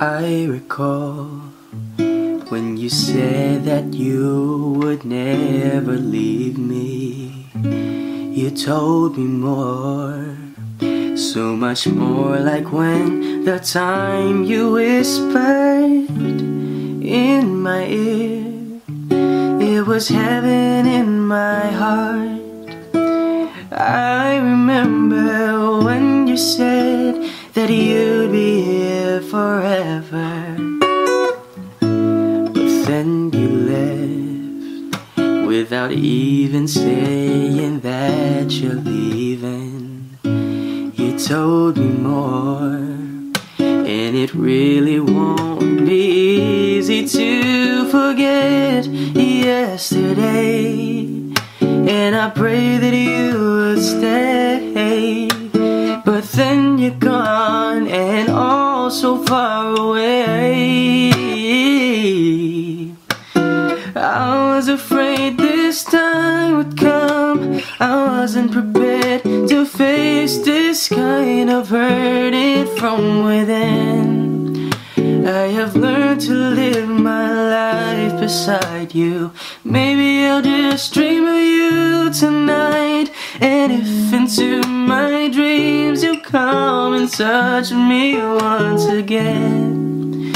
I recall when you said that you would never leave me. You told me more, so much more, like when the time you whispered in my ear. It was heaven in my heart. I remember when you said that you'd be here forever, but then you left without even saying that you're leaving. You told me more, and it really won't be easy to forget yesterday. And I pray that you would stay, but then you're gone and all so far away. I was afraid this time would come. I wasn't prepared to face this kind of hurting from within. I have learned to live my life beside you. Maybe I'll just dream of you tonight, and if into my dreams you come and touch me once again,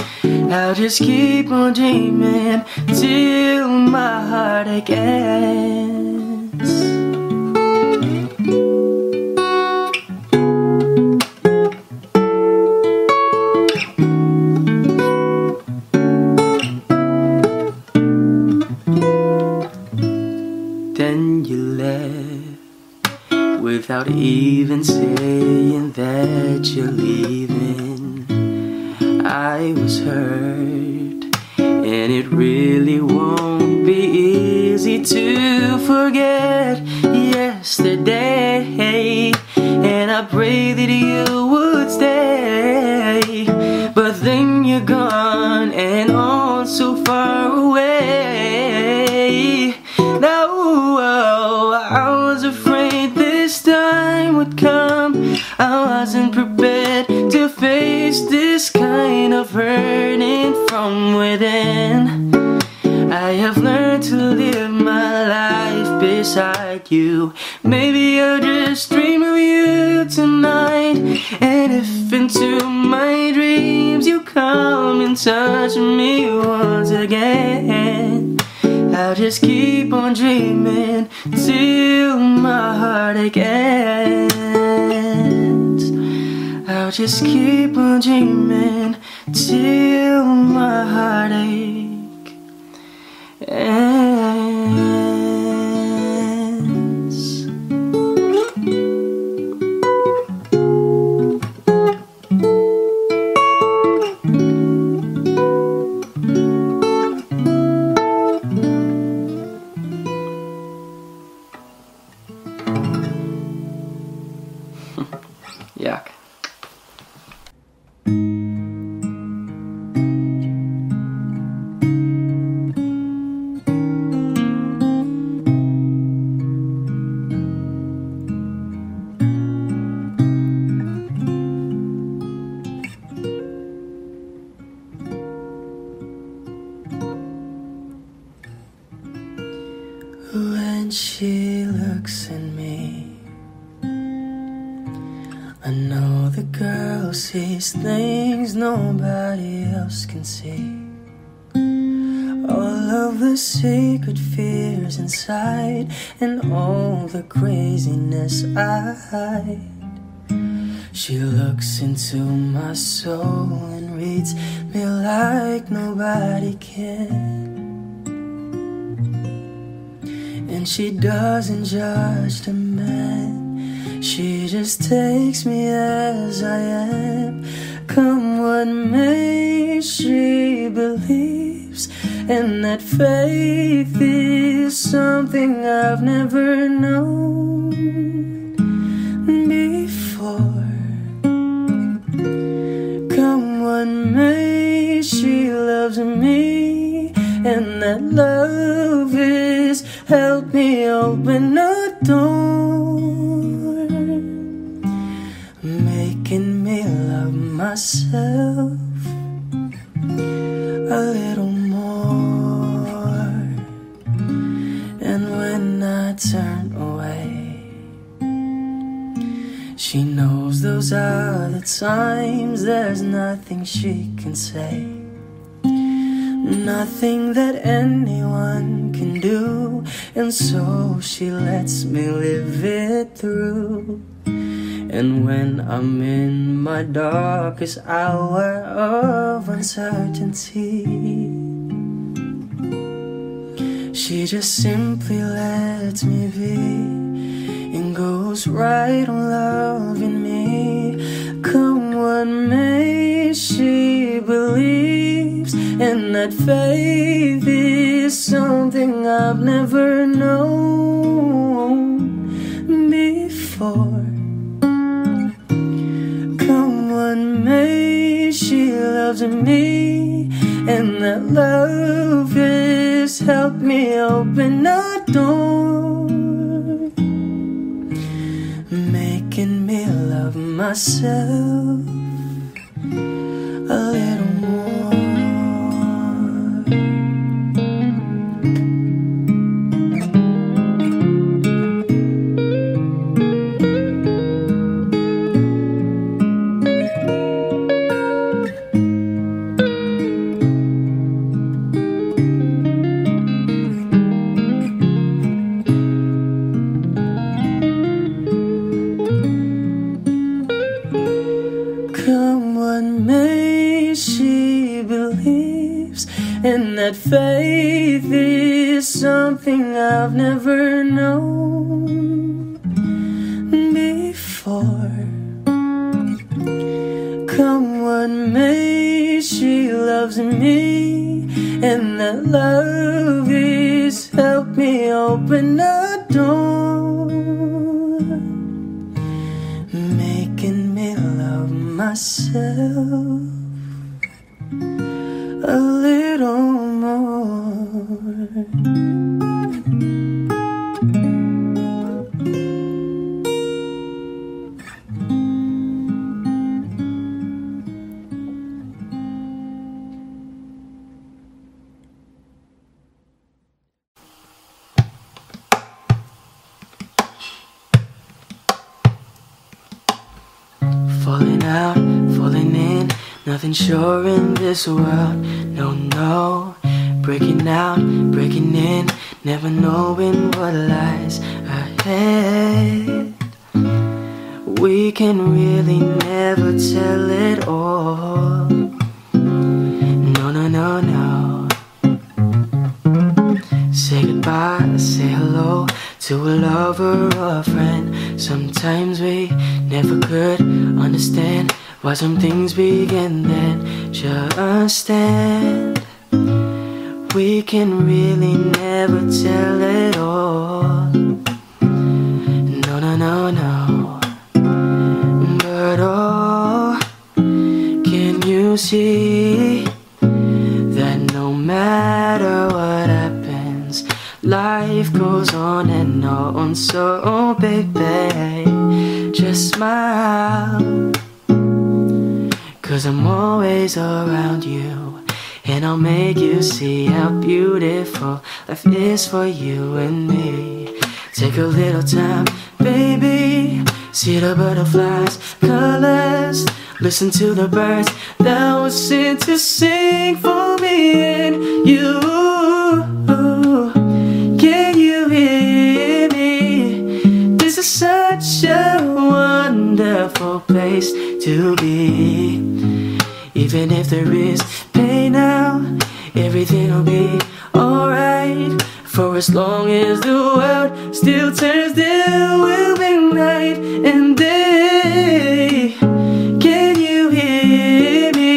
I'll just keep on dreaming till my heartache ends. Then you left without even saying that you're leaving. I was hurt, and it really won't be easy to forget yesterday. And I pray that you would stay, but then you're gone and all so far away. Now I was afraid this time would come. I wasn't prepared to face this kind of hurting from within. I have learned to live my life beside you. Maybe I'll just dream of you tonight, and if into my dreams you come and touch me once again, I'll just keep on dreaming till my heartache ends. I'll just keep on dreaming till my heartache ends. Yuck. When she looks at me, I know the girl sees things nobody else can see. All of the secret fears inside, and all the craziness I hide. She looks into my soul and reads me like nobody can. And she doesn't judge the man, she just takes me as I am. Come what may, she believes, and that faith is something I've never known before. Come what may, she loves me, and that love is help me open a door, making me love myself. times there's nothing she can say, nothing that anyone can do, and so she lets me live it through. And when I'm in my darkest hour of uncertainty, she just simply lets me be and goes right on loving me. Come what may, she believes, and that faith is something I've never known before. Come what may, she loves me, and that love has helped me open a door, making me love myself a little more. Come what may, she believes, and that faith is something I've never known before. Come what may, she loves me, and that love has helped me open a door, making me love myself a little more. Falling out, falling in, nothing sure in this world, no, no. Breaking out, breaking in, never knowing what lies ahead. We can really never tell it all, no, no, no, no. Say goodbye, say hello to a lover or a friend. Sometimes we never could understand why some things begin then just stand. We can really never tell it all, no, no, no, no. But oh, can you see that no matter what happens, life goes on and on. So baby, just smile, 'cause I'm always around you, and I'll make you see how beautiful life is for you and me. Take a little time, baby, see the butterflies, colors, listen to the birds that were sent to sing for me and you. Can you hear me? This is such a wonderful place to be. Even if there is pain now, everything will be alright. For as long as the world still turns, there will be night and day. Can you hear me?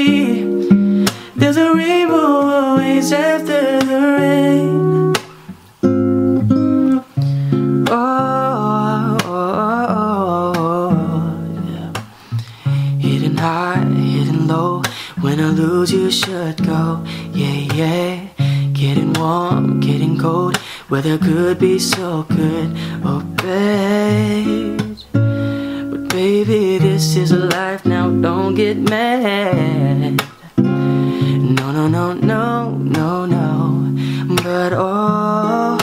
There's a rainbow always after the rain. Oh, oh, oh, yeah. Hidden high, hidden low, when I lose you should go, yeah, yeah. Getting warm, getting cold, weather could be so good, oh babe. But baby, this is a life now, don't get mad. No, no, no, no, no, no. But oh,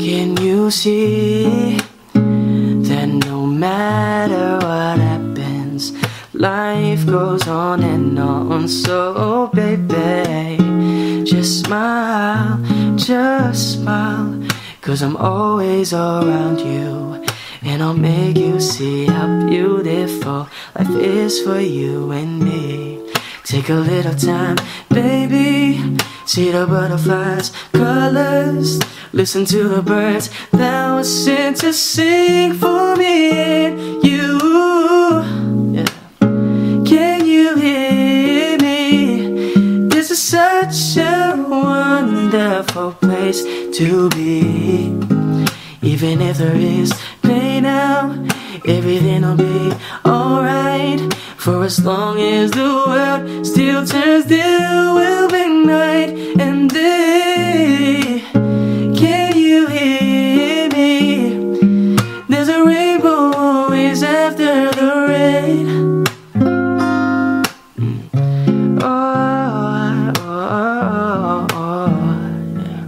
can you see that no matter what happens, life life goes on and on. So baby, just smile, just smile, 'cause I'm always around you, and I'll make you see how beautiful life is for you and me. Take a little time, baby, see the butterflies, colors, listen to the birds that were sent to sing for me and you. Yeah. Can you hear me? This is such a wonderful place to be. Even if there is pain now, everything will be alright. For as long as the world still turns, there will be night and day. Can you hear me? There's a rainbow always after the rain. Oh, oh, oh, oh, yeah.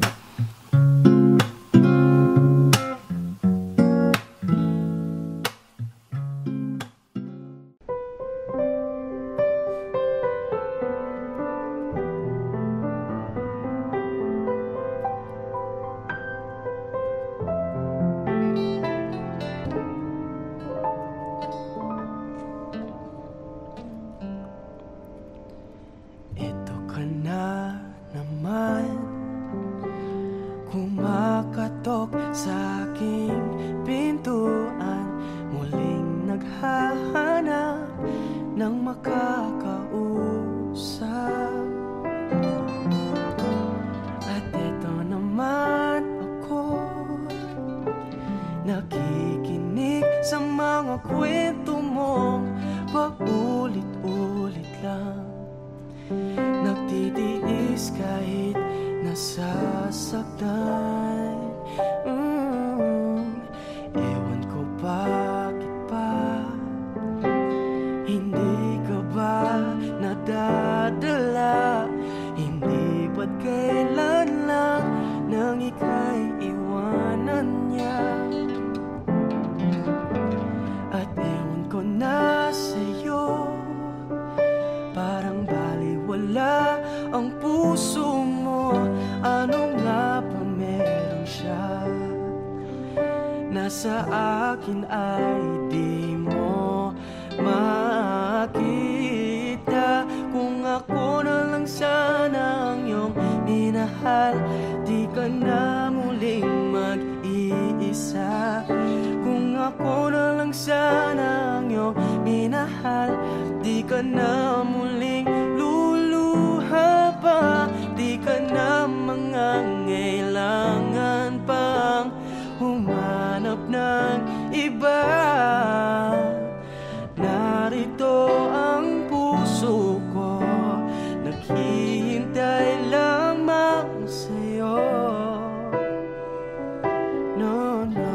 Na naman kumakatok sa aking pintuan, muling naghahanap ng makakausap. At eto naman ako, nakikinig sa mga kwento mong paulit-ulit lang. Nagtitiis kahit nasasaktan. Ewan ko bakit pa hindi ka ba nadadala? Hindi ba't kailan lang nang ika'y iwanan niya? At ewan ko na sa'yo, parang baliwala ang puso mo. Ano nga ba meron siya? Nasa akin ay di mo makita. Kung ako na lang sana ang iyong minahal, di ka na muling mag-iisa. Kung ako na lang sana ang iyong minahal, di ka na muling luluha pa. Di ka na mangangailangan pang humanap ng iba. Narito ang puso ko, naghihintay lamang sa'yo. No, no.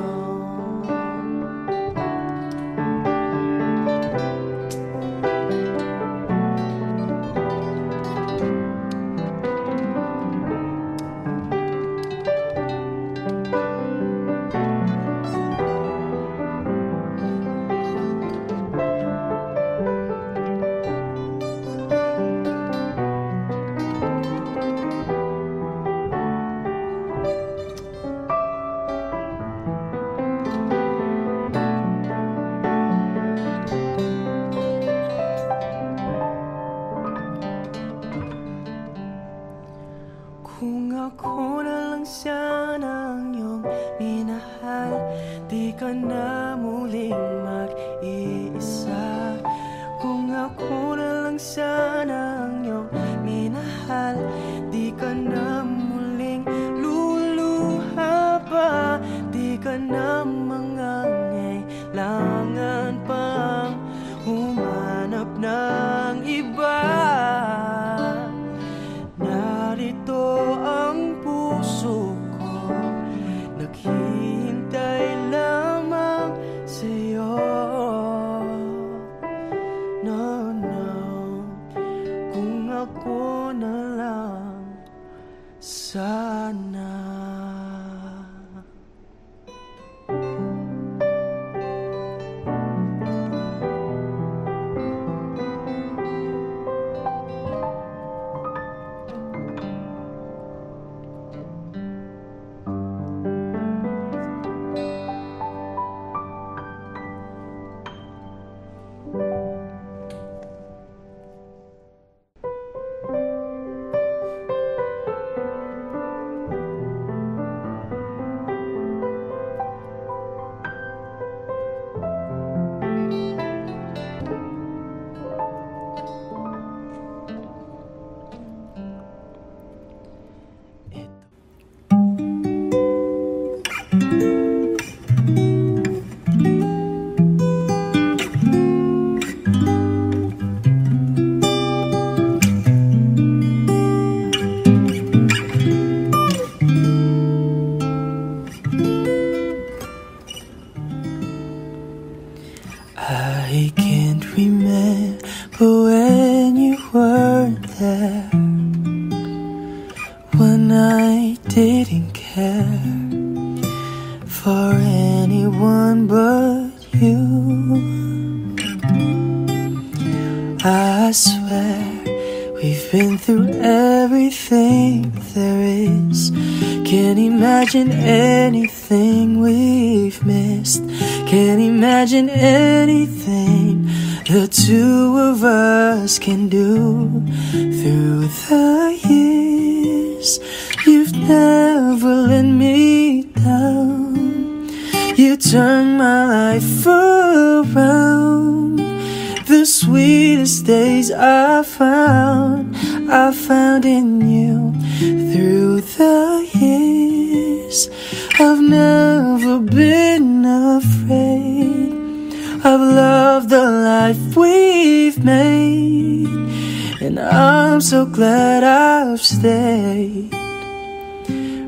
Kung ako na lang sana ang iyong minahal, di ka na muling mag-iisa. Kung ako na lang sana ang iyong minahal, di ka na muling luluha pa. Di ka na mangangailangan pang humanap ng iba. Narito ang puso ko, naghihintay lamang sa'yo. No, no. Kung ako na lang sana. I swear we've been through everything there is. Can't imagine anything we've missed. Can't imagine anything the two of us can do. Through the years, you've never let me down. You turned my life around. The sweetest days I found in you. Through the years, I've never been afraid. I've loved the life we've made, and I'm so glad I've stayed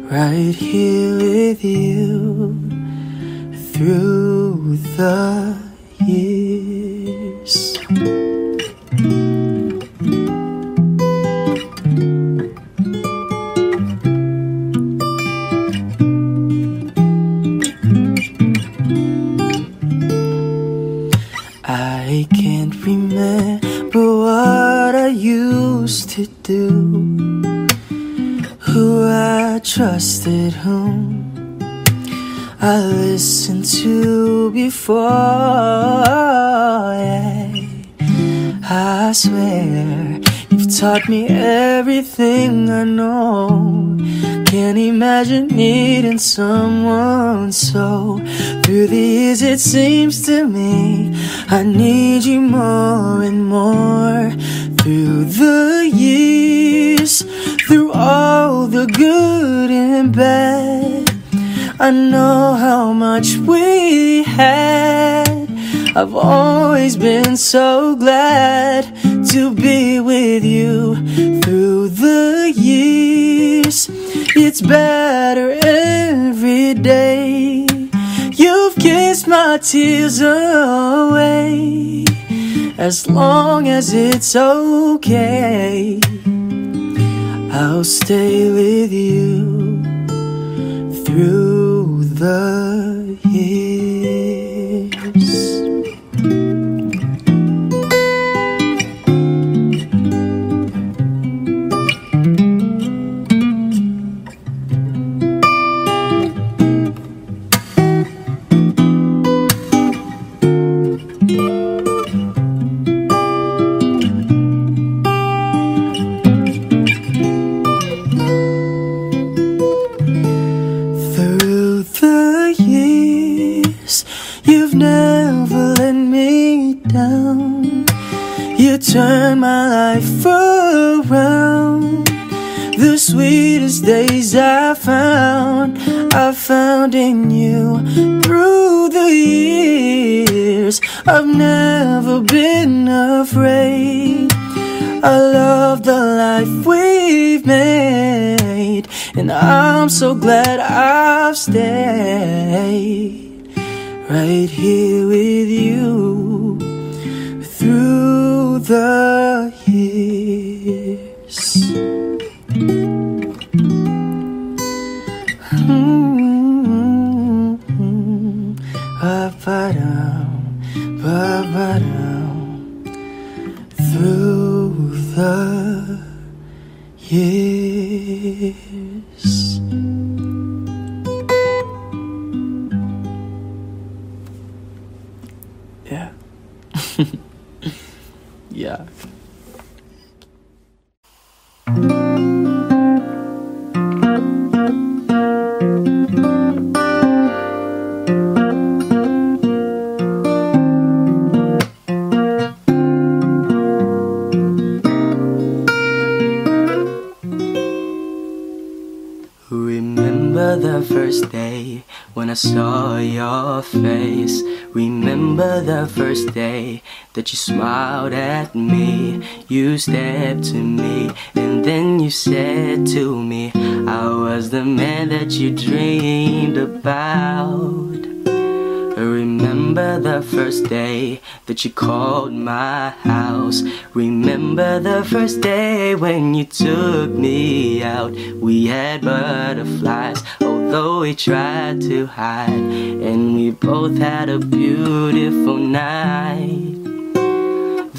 right here with you through the years. I can't remember what I used to do, who I trusted, whom I listened to before. I swear you've taught me everything I know. Can't imagine needing someone so. Through the years it seems to me I need you more and more. Through the years, through all the good and bad, I know how much we had. I've always been so glad to be with you. Through the years, it's better every day. You've kissed my tears away. As long as it's okay, I'll stay with you through the years. You've never let me down. You turned my life around. The sweetest days I found in you. Through the years, I've never been afraid. I love the life we've made, and I'm so glad I've stayed right here with you through the years. Through the years. Yeah. Yeah. Remember the first day when I saw your face. Remember the first day that you smiled at me. You stepped to me and then you said to me I was the man that you dreamed about. Remember the first day that you called my house. Remember the first day when you took me out. We had butterflies, although we tried to hide, and we both had a beautiful night.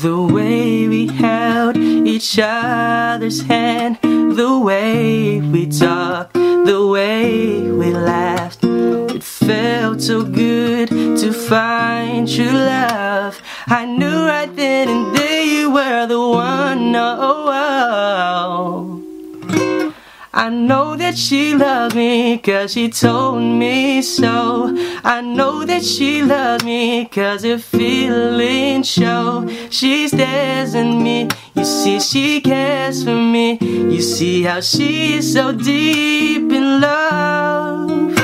The way we held each other's hand, the way we talked, the way we laughed. It felt so good to find true love. I knew right then and there you were the one. Oh, oh. I know that she loves me 'cause she told me so. I know that she loves me 'cause her feelings show. She stares at me, you see she cares for me. You see how she is so deep in love.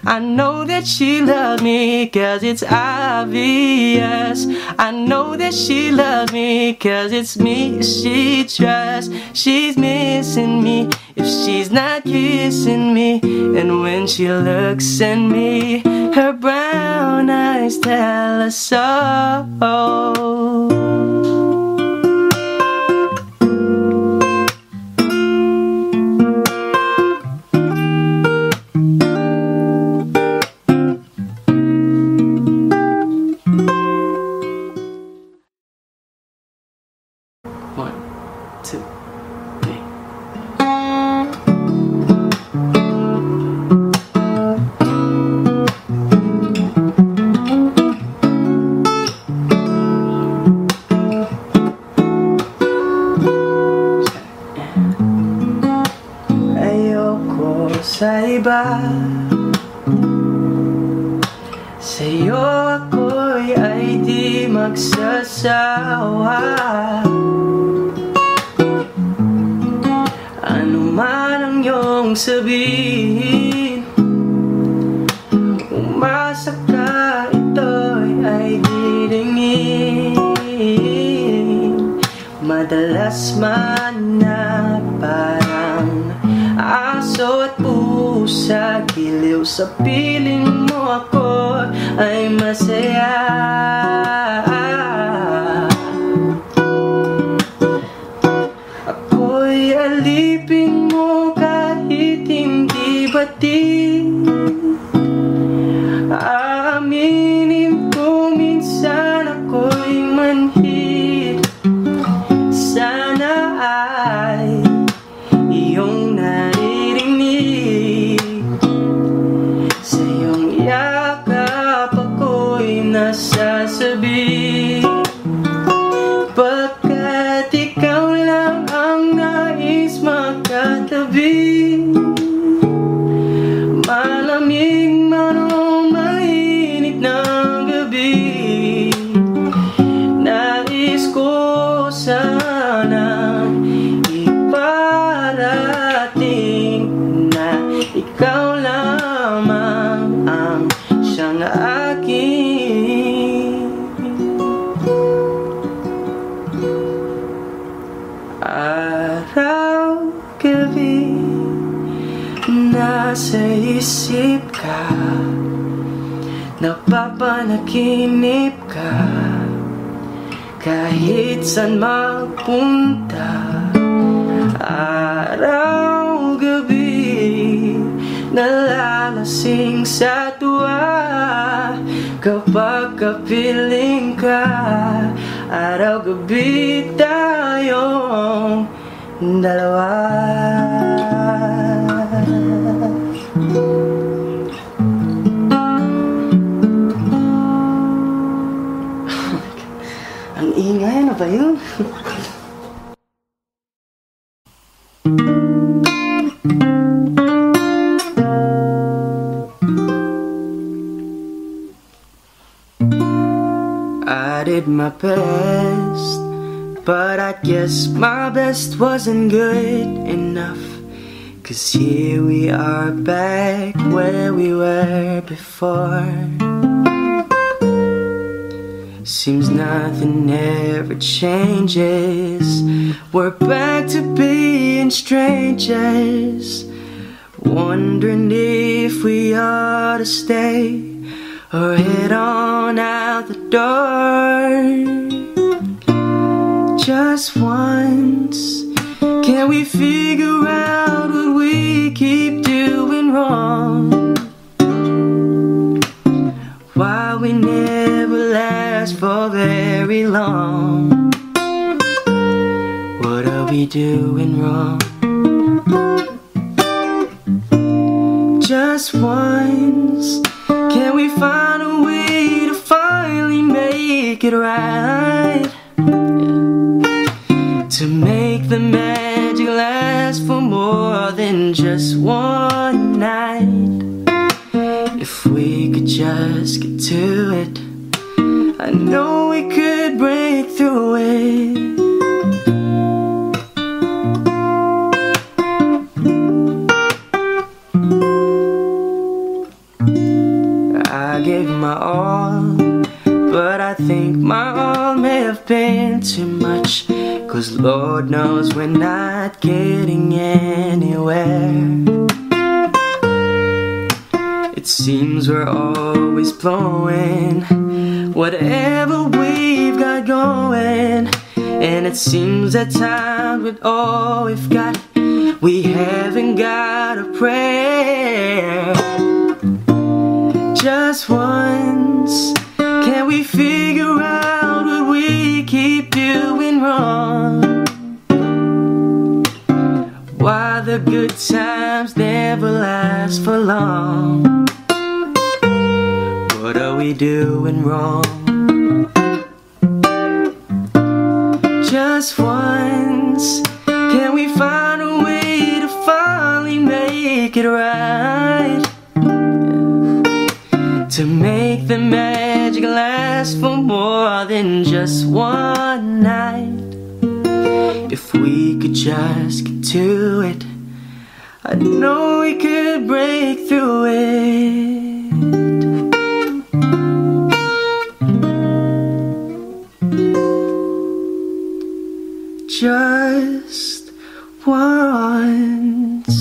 I know that she loves me 'cause it's obvious. I know that she loves me 'cause it's me she trusts. She's missing me if she's not kissing me. And when she looks at me, her brown eyes tell us so. One, two, three. Ayoko sa iba, sa'yo ako'y ay di magsasawa. Ano man ang iyong sabihin, umasa ka, ito'y ay didingin. Madalas man na parang aso at pusa, giliw sa piling mo ako ay masaya. Ako'y alipin mo kahit hindi batid. Aaminin ko minsan ako'y manhid. Sana ay iyong naririnig. Sa iyong yakap ako'y nasasabi. Pagkat ikaw lang ang nais makatabi. Malamig man o mainit ng gabi, nais ko sanang iparating na ikaw lamang ang siyang akin. Araw, gabi, nasa isip ka, napapanaginip ka, kahit saan magpunta. Araw, gabi, nalalasing sa tuwa kapag kapiling ka. Araw, gabi tayong dalawa. Ang ingay, ano ba yun? I did my best, but I guess my best wasn't good enough. 'Cause here we are back where we were before. Seems nothing ever changes. We're back to being strangers, wondering if we ought to stay or head on out the door. Just once, can we figure out what we keep doing wrong? Why we never last for very long? we doing wrong? Just once, can we find a way to finally make it right? To make the magic last for more than just one night. If we could just get to it, I know we could break through it. I gave my all, but I think my all may have been too much. 'Cause Lord knows we're not getting anywhere. It seems we're always blowing whatever we've got going, and it seems at times with all we've got, we haven't got a prayer. Just once, can we figure out what we keep doing wrong? Why the good times never last for long? What are we doing wrong? Just once, can we find a way to finally make it right? To make the magic last for more than just one night. If we could just get to it, I know we could break through it. Just once.